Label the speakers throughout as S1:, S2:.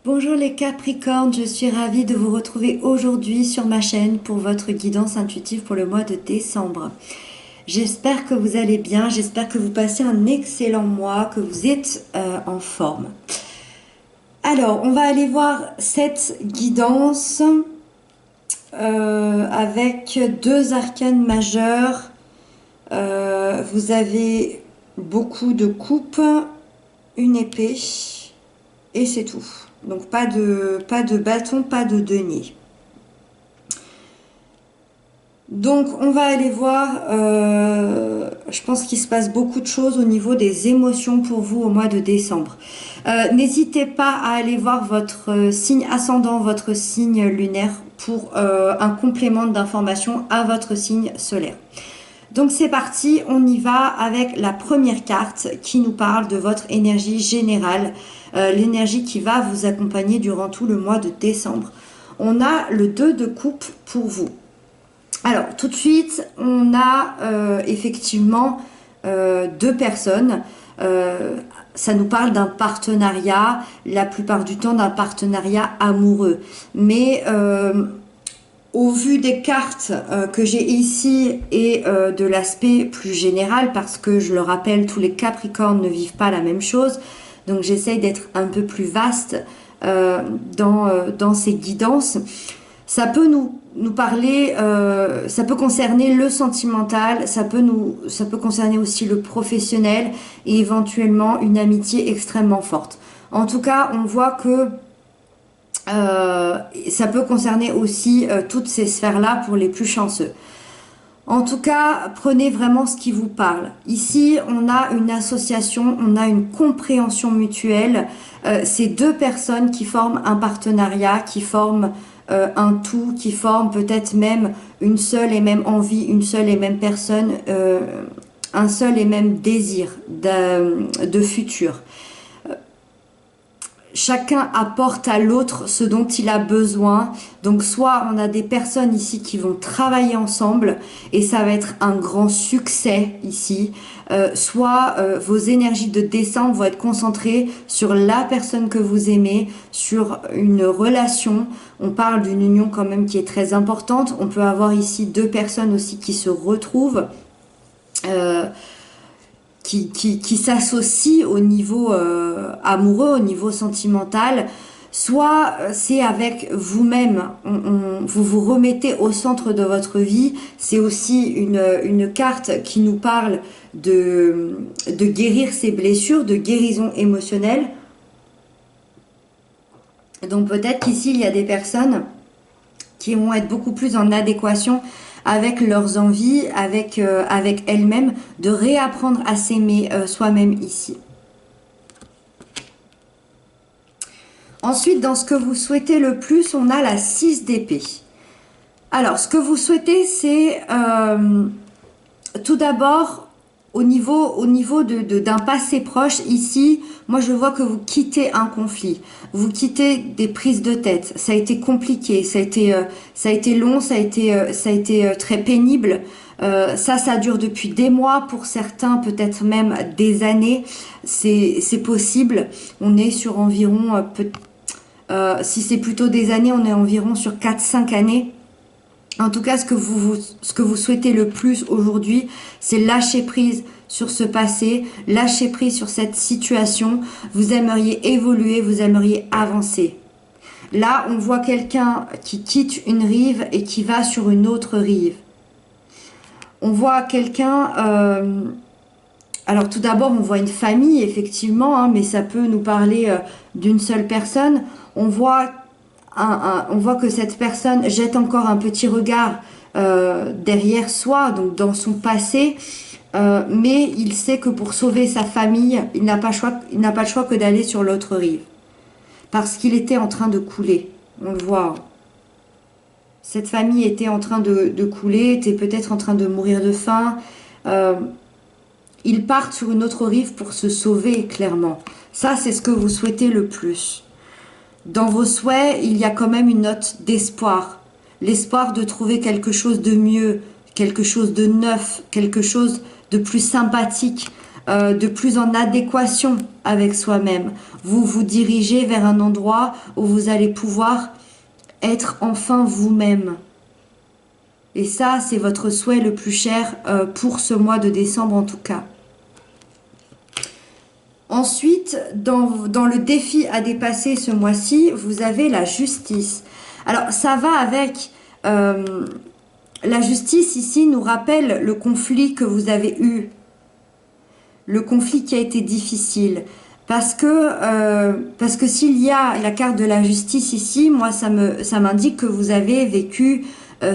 S1: Bonjour les Capricornes, je suis ravie de vous retrouver aujourd'hui sur ma chaîne pour votre guidance intuitive pour le mois de décembre. J'espère que vous allez bien, j'espère que vous passez un excellent mois, que vous êtes en forme. Alors, on va aller voir cette guidance avec deux arcanes majeurs. Vous avez beaucoup de coupes, une épée et c'est tout. Donc pas de bâton, pas de denier. Donc on va aller voir, je pense qu'il se passe beaucoup de choses au niveau des émotions pour vous au mois de décembre. N'hésitez pas à aller voir votre signe ascendant, votre signe lunaire pour un complément d'information à votre signe solaire. Donc c'est parti, on y va avec la première carte qui nous parle de votre énergie générale, l'énergie qui va vous accompagner durant tout le mois de décembre. On a le 2 de coupe pour vous. Alors tout de suite, on a effectivement deux personnes. Ça nous parle d'un partenariat, la plupart du temps d'un partenariat amoureux. Mais au vu des cartes que j'ai ici et de l'aspect plus général, parce que je le rappelle, tous les Capricornes ne vivent pas la même chose, donc j'essaye d'être un peu plus vaste dans ces guidances. Ça peut nous parler, ça peut concerner le sentimental, ça peut concerner aussi le professionnel et éventuellement une amitié extrêmement forte. En tout cas, on voit que ça peut concerner aussi toutes ces sphères-là pour les plus chanceux. En tout cas, prenez vraiment ce qui vous parle. Ici, on a une association, on a une compréhension mutuelle. C'est deux personnes qui forment un partenariat, qui forment un tout, qui forment peut-être même une seule et même envie, une seule et même personne, un seul et même désir de futur. Chacun apporte à l'autre ce dont il a besoin. Donc soit on a des personnes ici qui vont travailler ensemble et ça va être un grand succès ici. Soit vos énergies de décembre vont être concentrées sur la personne que vous aimez, sur une relation. On parle d'une union quand même qui est très importante. On peut avoir ici deux personnes aussi qui se retrouvent. Qui s'associe au niveau amoureux, au niveau sentimental, soit c'est avec vous-même, vous vous remettez au centre de votre vie. C'est aussi une carte qui nous parle de guérir ses blessures, de guérison émotionnelle. Donc peut-être qu'ici il y a des personnes qui vont être beaucoup plus en adéquation avec leurs envies, avec elles-mêmes, de réapprendre à s'aimer soi-même ici. Ensuite, dans ce que vous souhaitez le plus, on a la 6 d'épée. Alors, ce que vous souhaitez, c'est tout d'abord, au niveau d'un passé proche, ici, moi je vois que vous quittez un conflit, vous quittez des prises de tête, ça a été compliqué, ça a été long, ça a été très pénible, ça dure depuis des mois, pour certains peut-être même des années, c'est possible, on est sur environ, si c'est plutôt des années, on est environ sur 4-5 années. En tout cas, ce que vous souhaitez le plus aujourd'hui, c'est lâcher prise sur ce passé, lâcher prise sur cette situation. Vous aimeriez évoluer, vous aimeriez avancer. Là, on voit quelqu'un qui quitte une rive et qui va sur une autre rive. On voit quelqu'un... alors tout d'abord, on voit une famille, effectivement, hein, mais ça peut nous parler d'une seule personne. On voit que cette personne jette encore un petit regard derrière soi, donc dans son passé, mais il sait que pour sauver sa famille, il n'a pas le choix que d'aller sur l'autre rive. Parce qu'il était en train de couler, on le voit. Cette famille était en train de couler, était peut-être en train de mourir de faim. Ils partent sur une autre rive pour se sauver, clairement. Ça, c'est ce que vous souhaitez le plus. Dans vos souhaits, il y a quand même une note d'espoir. L'espoir de trouver quelque chose de mieux, quelque chose de neuf, quelque chose de plus sympathique, de plus en adéquation avec soi-même. Vous vous dirigez vers un endroit où vous allez pouvoir être enfin vous-même. Et ça, c'est votre souhait le plus cher pour ce mois de décembre en tout cas. Ensuite, dans le défi à dépasser ce mois-ci, vous avez la justice. Alors, ça va avec... la justice ici nous rappelle le conflit que vous avez eu. Le conflit qui a été difficile. Parce que s'il y a la carte de la justice ici, moi, ça m'indique que vous avez vécu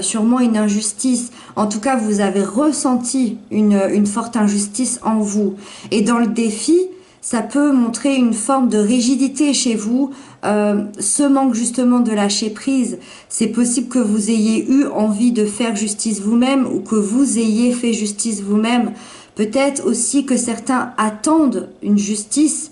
S1: sûrement une injustice. En tout cas, vous avez ressenti une forte injustice en vous. Et dans le défi, ça peut montrer une forme de rigidité chez vous, ce manque justement de lâcher prise. C'est possible que vous ayez eu envie de faire justice vous-même ou que vous ayez fait justice vous-même. Peut-être aussi que certains attendent une justice,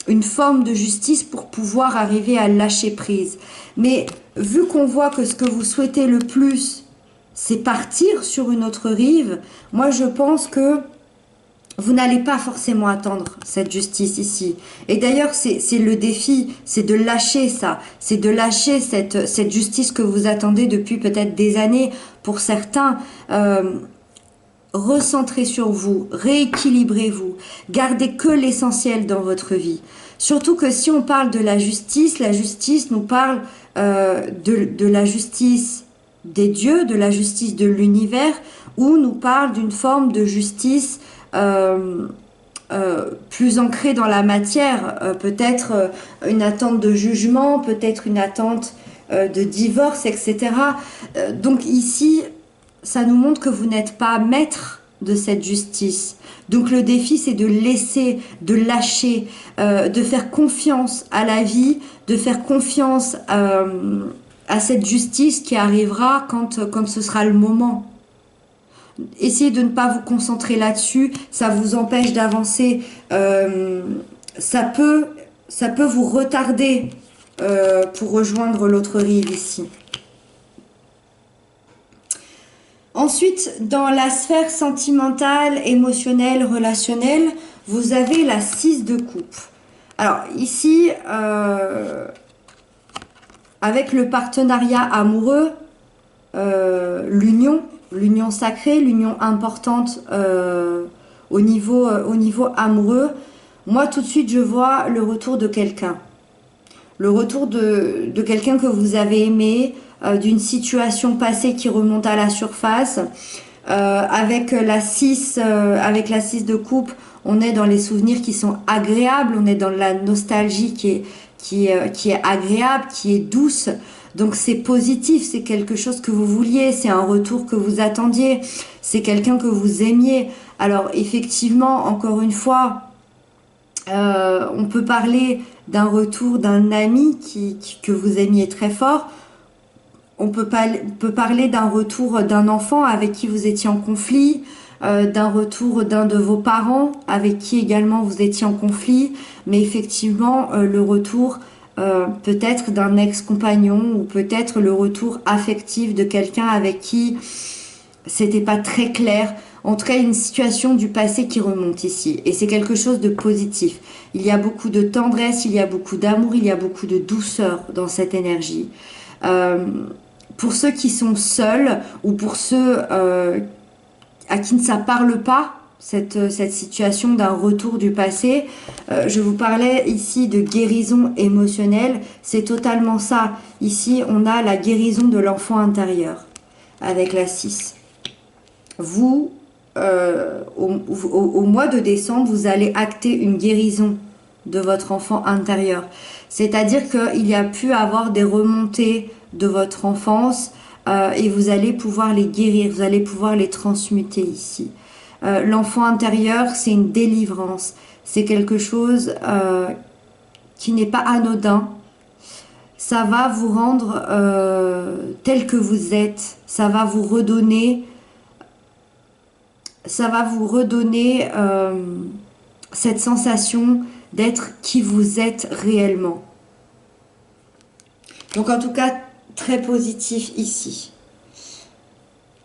S1: une forme de justice pour pouvoir arriver à lâcher prise. Mais vu qu'on voit que ce que vous souhaitez le plus, c'est partir sur une autre rive, moi je pense que vous n'allez pas forcément attendre cette justice ici. Et d'ailleurs, c'est le défi, c'est de lâcher ça. C'est de lâcher cette justice que vous attendez depuis peut-être des années. Pour certains, recentrez sur vous, rééquilibrez-vous. Gardez que l'essentiel dans votre vie. Surtout que si on parle de la justice nous parle de la justice des dieux, de la justice de l'univers, ou nous parle d'une forme de justice plus ancrée dans la matière, peut-être une attente de jugement, peut-être une attente de divorce, etc. Donc ici, ça nous montre que vous n'êtes pas maître de cette justice. Donc le défi, c'est de laisser, de lâcher, de faire confiance à la vie, de faire confiance à cette justice qui arrivera quand ce sera le moment. Essayez de ne pas vous concentrer là-dessus, ça vous empêche d'avancer, ça peut vous retarder pour rejoindre l'autre rive ici. Ensuite, dans la sphère sentimentale, émotionnelle, relationnelle, vous avez la 6 de coupe. Alors ici, avec le partenariat amoureux, l'union sacrée, l'union importante au niveau amoureux, moi tout de suite je vois le retour de quelqu'un. Le retour de quelqu'un que vous avez aimé, d'une situation passée qui remonte à la surface. Avec la 6 de coupe, on est dans les souvenirs qui sont agréables, on est dans la nostalgie qui est agréable, qui est douce. Donc c'est positif, c'est quelque chose que vous vouliez, c'est un retour que vous attendiez, c'est quelqu'un que vous aimiez. Alors effectivement, encore une fois, on peut parler d'un retour d'un ami que vous aimiez très fort. On peut parler d'un retour d'un enfant avec qui vous étiez en conflit, d'un retour d'un de vos parents avec qui également vous étiez en conflit, mais effectivement le retour peut-être d'un ex-compagnon ou peut-être le retour affectif de quelqu'un avec qui c'était pas très clair. En tout cas, une situation du passé qui remonte ici. Et c'est quelque chose de positif. Il y a beaucoup de tendresse, il y a beaucoup d'amour, il y a beaucoup de douceur dans cette énergie. Pour ceux qui sont seuls ou pour ceux à qui ça ne parle pas, cette situation d'un retour du passé, je vous parlais ici de guérison émotionnelle. C'est totalement ça. Ici, on a la guérison de l'enfant intérieur avec la 6. Vous, au mois de décembre, vous allez acter une guérison de votre enfant intérieur. C'est-à-dire qu'il y a pu avoir des remontées de votre enfance et vous allez pouvoir les guérir, vous allez pouvoir les transmuter ici. L'enfant intérieur, c'est une délivrance. C'est quelque chose qui n'est pas anodin. Ça va vous rendre tel que vous êtes. Ça va vous redonner cette sensation d'être qui vous êtes réellement. Donc en tout cas, très positif ici.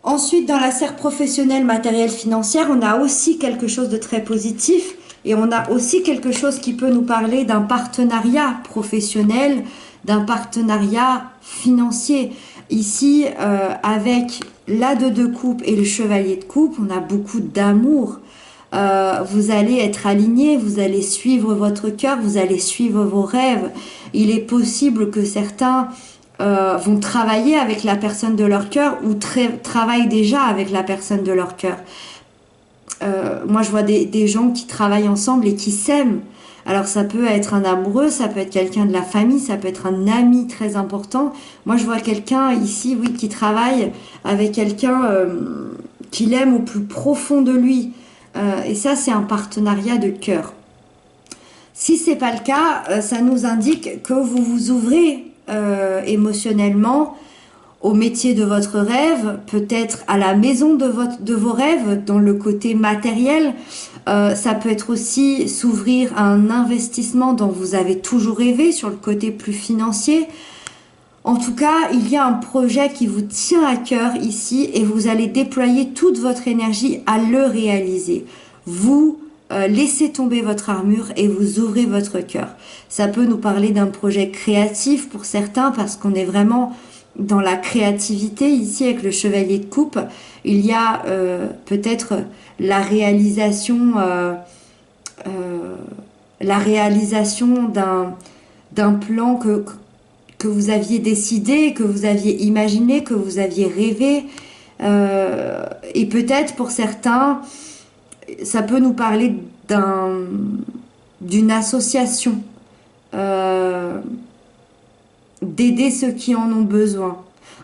S1: Ensuite, dans la sphère professionnelle, matérielle, financière, on a aussi quelque chose de très positif et on a aussi quelque chose qui peut nous parler d'un partenariat professionnel, d'un partenariat financier. Ici, avec l'As de coupe et le chevalier de coupe, on a beaucoup d'amour. Vous allez être aligné, vous allez suivre votre cœur, vous allez suivre vos rêves. Il est possible que certains vont travailler avec la personne de leur cœur ou travaillent déjà avec la personne de leur cœur. Moi, je vois des gens qui travaillent ensemble et qui s'aiment. Alors, ça peut être un amoureux, ça peut être quelqu'un de la famille, ça peut être un ami très important. Moi, je vois quelqu'un ici, oui, qui travaille avec quelqu'un qu'il aime au plus profond de lui. Et ça, c'est un partenariat de cœur. Si c'est pas le cas, ça nous indique que vous vous ouvrez émotionnellement au métier de votre rêve, peut-être à la maison de vos rêves, dans le côté matériel. Ça peut être aussi s'ouvrir à un investissement dont vous avez toujours rêvé sur le côté plus financier. En tout cas, il y a un projet qui vous tient à cœur ici et vous allez déployer toute votre énergie à le réaliser. Vous laissez tomber votre armure et vous ouvrez votre cœur. Ça peut nous parler d'un projet créatif pour certains parce qu'on est vraiment dans la créativité ici avec le chevalier de coupe. Il y a peut-être la réalisation d'un plan que vous aviez décidé, que vous aviez imaginé, que vous aviez rêvé. Et peut-être pour certains, ça peut nous parler d'une association, d'aider ceux qui en ont besoin.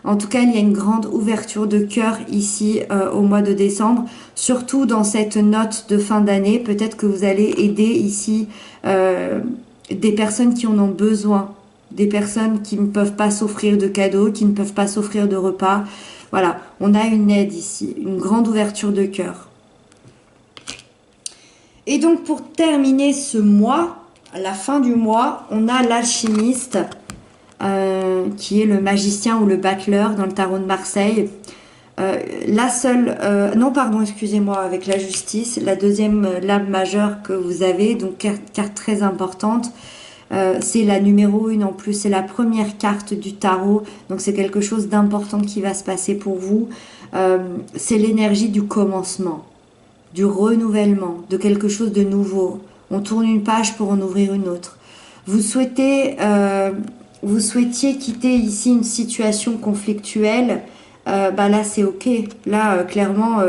S1: En tout cas, il y a une grande ouverture de cœur ici au mois de décembre, surtout dans cette note de fin d'année. Peut-être que vous allez aider ici des personnes qui en ont besoin, des personnes qui ne peuvent pas s'offrir de cadeaux, qui ne peuvent pas s'offrir de repas. Voilà, on a une aide ici, une grande ouverture de cœur. Et donc pour terminer ce mois, à la fin du mois, on a l'alchimiste, qui est le magicien ou le battleur dans le tarot de Marseille. Non pardon, excusez-moi, avec la justice, la deuxième lame majeure que vous avez, donc carte très importante, c'est la numéro 1 en plus, c'est la première carte du tarot, donc c'est quelque chose d'important qui va se passer pour vous. C'est l'énergie du commencement, du renouvellement, de quelque chose de nouveau. On tourne une page pour en ouvrir une autre. Vous souhaitiez quitter ici une situation conflictuelle, là c'est ok. Là clairement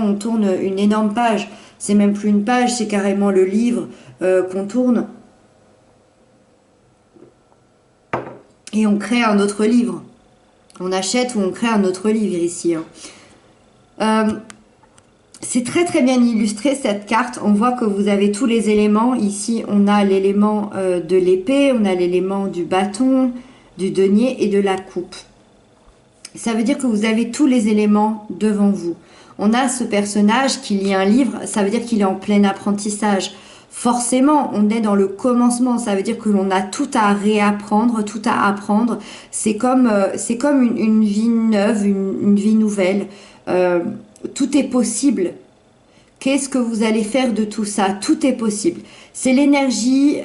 S1: on tourne une énorme page. C'est même plus une page, c'est carrément le livre qu'on tourne. Et on crée un autre livre. On achète ou on crée un autre livre ici. C'est très très bien illustré cette carte. On voit que vous avez tous les éléments. Ici, on a l'élément de l'épée, on a l'élément du bâton, du denier et de la coupe. Ça veut dire que vous avez tous les éléments devant vous. On a ce personnage qui lit un livre, ça veut dire qu'il est en plein apprentissage. Forcément, on est dans le commencement, ça veut dire que l'on a tout à réapprendre, tout à apprendre. C'est comme une vie neuve, une vie nouvelle. Tout est possible. Qu'est-ce que vous allez faire de tout ça? Tout est possible. C'est l'énergie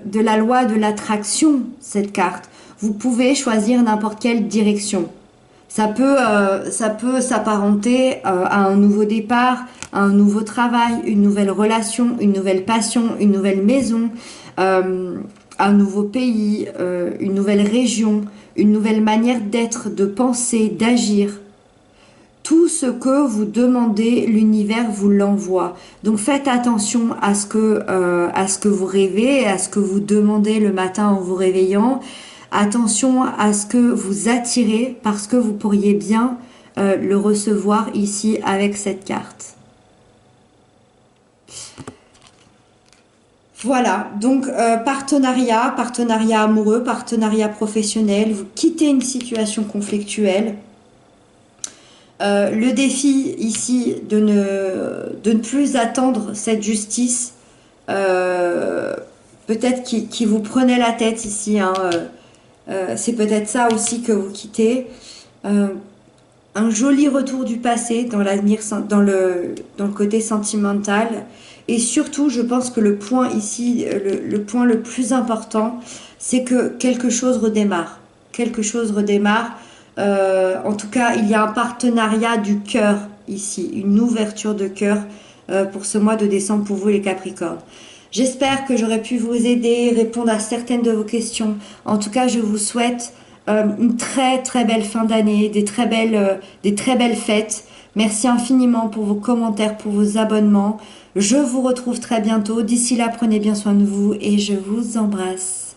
S1: de la loi de l'attraction, cette carte. Vous pouvez choisir n'importe quelle direction. Ça peut s'apparenter à un nouveau départ, à un nouveau travail, une nouvelle relation, une nouvelle passion, une nouvelle maison, un nouveau pays, une nouvelle région, une nouvelle manière d'être, de penser, d'agir. Tout ce que vous demandez, l'univers vous l'envoie. Donc faites attention à ce que vous rêvez, à ce que vous demandez le matin en vous réveillant. Attention à ce que vous attirez parce que vous pourriez bien le recevoir ici avec cette carte. Voilà, donc partenariat amoureux, partenariat professionnel, vous quittez une situation conflictuelle. Le défi ici de ne plus attendre cette justice, peut-être qui vous prenait la tête ici, c'est peut-être ça aussi que vous quittez. Un un joli retour du passé dans l'avenir, dans le côté sentimental. Et surtout, je pense que le point ici, le point le plus important, c'est que quelque chose redémarre. Quelque chose redémarre. En tout cas, il y a un partenariat du cœur ici, une ouverture de cœur pour ce mois de décembre pour vous les Capricornes. J'espère que j'aurai pu vous aider, répondre à certaines de vos questions. En tout cas, je vous souhaite une très très belle fin d'année, des très belles fêtes. Merci infiniment pour vos commentaires, pour vos abonnements. Je vous retrouve très bientôt. D'ici là, prenez bien soin de vous et je vous embrasse.